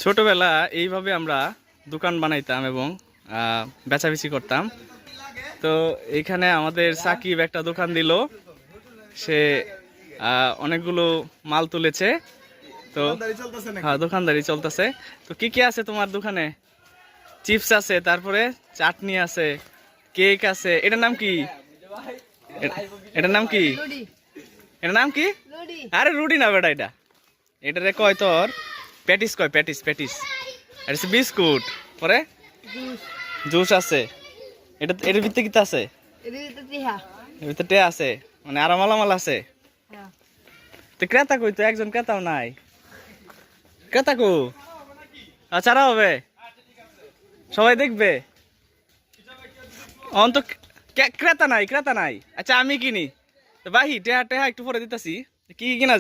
ছোটবেলা এইভাবে আমরা দোকান বানাইতাম এবং বেচাবেচি করতাম। তো এইখানে আমাদের সাকিব একটা দোকান দিল, সে অনেকগুলো মাল তুলেছে। তো হ্যাঁ, দোকানদারি চলতেছে। তো কি কি আছে তোমার দোকানে? চিপস আছে, তারপরে চাটনি আছে, কেক আছে। এটার নাম কি? এটার নাম কি? এটার নাম কি? আরে রুডি না বেটা, এটারে কয় তোর প্যাটিস কয়, প্যাটিস প্যাটিস। এটা হচ্ছে বিস্কুট, পরে জুস আছে। এটার ভিতরে কি আছে? এর ভিতরে টে আছে, মানে আরো মালামাল আছে। তো ক্রেতা কই? তো একজন ক্রেতাও নাই। ক্রেতা কো? আচ্ছা হবে, সবাই দেখবে। অন্ত ক্রেতা নাই, ক্রেতা নাই। আচ্ছা আমি কিনি, তো বাহি টেহা টেহা একটু পরে দিতেছি। কি কিনা